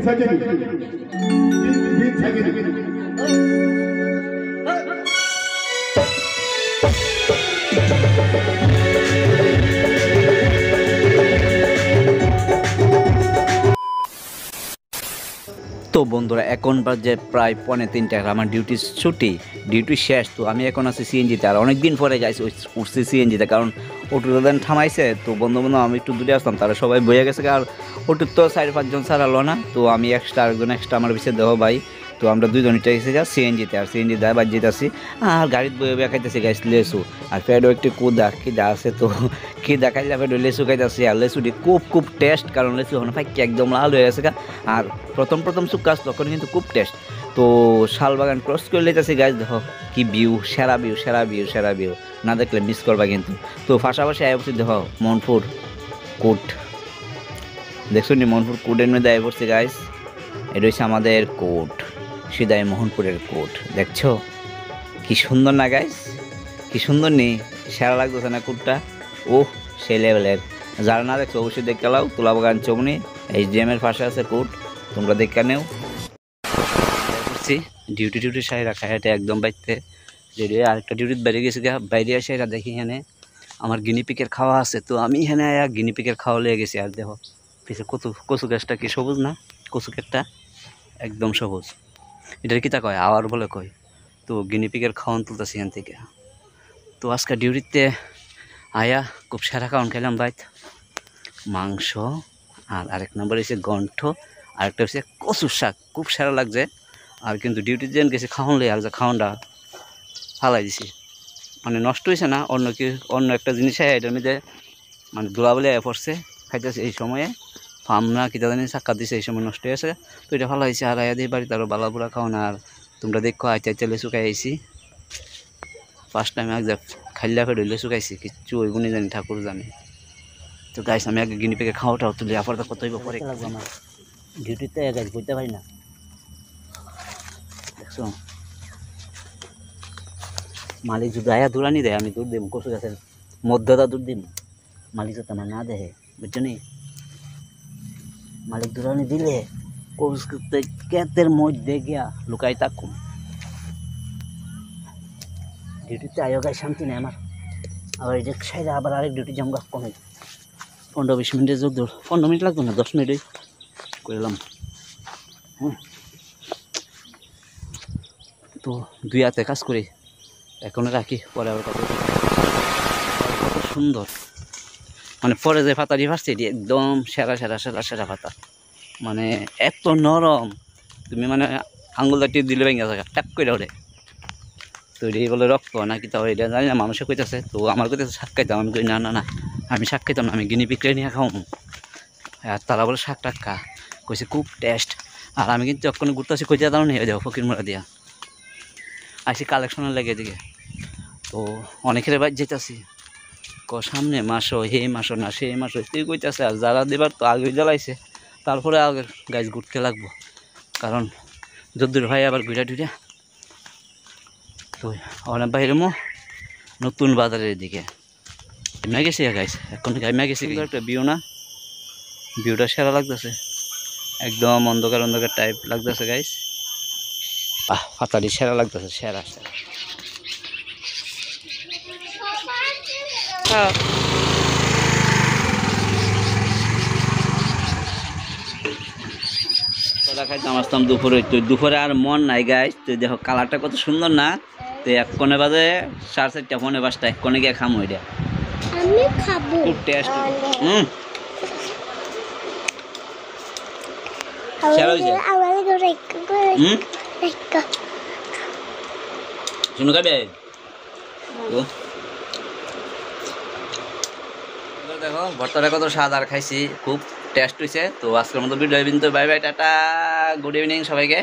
তো বন্ধুরা এখন বাজে প্রায় 2:45 আমার ডিউটি শেষ। তো আমি এখন আছি সিএনজিতে, আর অনেকদিন পরে যাইছি উঠছি সিএনজিতে, কারণ অটোটা দেন থামাইছে। তো বন্ধু আমি একটু দূরে আসলাম, তারা সবাই বয়ে গেছে, আর অটোর তো 4-5 জন ছাড়ালো না। তো আমি আরেকজন এক্সট্রা আমার পিছিয়ে দেহ ভাই। তো আমরা দুজন উঠে গেছি যা সিএনজিতে, আর সিএনজি দেয় বাজ যেতেছি, আর গাড়িতে বয়ে বয়ে খাইতেছি গাছ লেসু, আর ফেডও একটু খিদা আছে। তো খিদা খাইলে ফেডো লেসু খাইতেছি, আর লেসুটি খুব টেস্ট, কারণ লেসু এখন ফাইকি একদম লাল হয়ে গেছে। আর প্রথম সুকাস তখন কিন্তু খুব টেস্ট। তো শালবাগান ক্রস করে লেতেছি গাছ, দেখো কি ভিউ, সেরা ভিউ না দেখলে মিস করবা কিন্তু। তো পাশাপাশি আয় পড়ছি, দেখো মনপুর কোট, দেখছো নি মনপুর কোটের মধ্যে আয় পড়ছি গাইস। এটা হচ্ছে আমাদের কোট, সিদাই মোহনপুরের কোট। দেখছো কি সুন্দর না গাইস, কি সুন্দর নেই, সেরা লাগতেছে না কোটটা? ওহ সেই লেভেলের। যারা না দেখছো অবশ্যই দেখতে লাও, তুলাবাগান চৌমনি HDM এর পাশে আছে কোট, তোমরা দেখে নেও। ডিউটি সাই রাখা, এটা একদম বাইতে রেডি। আরেকটা ডিউটিতে বেরিয়ে গেছি, বাইরে এসে এটা দেখি এখানে আমার গিনিপিকের খাওয়া আছে। তো আমি এখানে গিনিপিকের খাওয়া লেগে গেছি। আর দেখো পিছিয়ে কচু গাছটা কি সবুজ না, কচু গাছটা একদম সবুজ। এটার কিতা কয় আওয়ার বলে কয়। তো গিনিপিকের খাওয়ান তুলতেছি এখান থেকে। তো আজকে ডিউটিতে আয়া খুব সেরা খাওয়ান খেলাম বাইত, মাংস, আর আরেক নম্বর হচ্ছে গন্ঠ, আরেকটা হচ্ছে কচুর শাক, খুব সেরা লাগছে। আর কিন্তু ডিউটিতে যেন গেছি খাওয়ান লে, আর যে খাওয়ানটা ফালাই দিছি, মানে নষ্ট হয়েছে না, অন্য একটা জিনিস এটার মধ্যে মানে দোলাবলে পড়ছে, খাইতেছে এই সময়ে ফার্ম না কিতা জানি সাক্ষাৎ দিছে, এই সময় নষ্ট হয়েছে। তো এটা ভালো হয়েছে। আর আয়া দিয়ে বাড়িতে আরও বালাবুড়া খাওয়ান। আর তোমরা দেখো আইতে লেসু খাই আইছি, ফার্স্ট টাইম এক খাইলা ফের লেসু খাইছি, কিচ্ছু ওই গুণে জানি ঠাকুর জানে। তো গাইস আমি আগে গিনিপিকে খাওয়াটাও তুলি, আপাতত কত হইব পরে আমার ডিউটিতে গাইস বুঝতে পারি না। দেখছো মালিক যদি আয়া দূরানি দেয়, আমি দূর দিব, কচু গাছের মধ্যটা দূর দিব, মালিক যদি আমার না দেয়, বুঝছো নি? মালিক দূরানি দিলে কেতের মধ্যে গিয়া লুকাই থাকুম। ডিউটিতে আয়ো গায়ে শান্তি নেই আমার। আবার এই যে সাইডে আবার আরেক ডিউটি জমগা কমে 15-20 মিনিটের যোগ দূর, 15 মিনিট লাগতো না, 10 মিনিটই করলাম। হ্যাঁ তো 2 হাতে কাজ করি, এখন রাখি, পরে আবার কত সুন্দর, মানে পরে যে পাতা দিয়ে পারছি এটি একদম সেরা পাতা, মানে এত নরম, তুমি মানে আঙুলটা টিপ দিলে ভেঙে থাকা ট্যাপ করে ওঠে। তো এটি বলে রক্ত নাকি, তাও এটা জানি না, মানুষে কইতেছে। তো আমার কইতেছে শাক খাইতাম, আমি কই না আমি শাক খাইতাম না, আমি গিনিপিকরে নিয়ে খাও। আর তারা বলে শাক টাক খা, কইছে খুব টেস্ট। আর আমি কিন্তু যখন ঘুরতেছি কইতে দাও নিয়ে যাবো ফকির মোড়া দিয়া আসি কালেকশনের লেগে দিকে। তো অনেকের বাইর যেতেছি, সামনে মাসো হে মাসো না সেই মাসো তুই কইতেছে। আর যারা দেবার তো আগে জ্বালাইছে, তারপরে আগে গাছ ঘুরতে লাগবো, কারণ যদ্দুর ভাই আবার ঘুরা টুরা। তো অনেক বাইরে নতুন বাজারের দিকে গাইমা গেছি গাইছে, এখন গাইমা গেছি। একটা ভিউটা সেরা লাগতেছে, একদম অন্ধকার টাইপ লাগতেছে গাইস। পাতাটি সেরা লাগতেছে, সেরা খাইতাম আসতাম দুপুরে। তো দুপুরে আর মন নাই গাইস। তো দেখো কালারটা কত সুন্দর না। তো এক কোণে বাজে 4-4টা, 5:45, এক কোণে গিয়ে খামো এটা, আমি খাবো, খুব টেস্ট। শুনো খাবে দেখো ভর্তাটা কত স্বাদ, আর খাইছি খুব টেস্ট হয়েছে। তো আজকের মতো video, bye bye, tata, good evening সবাইকে।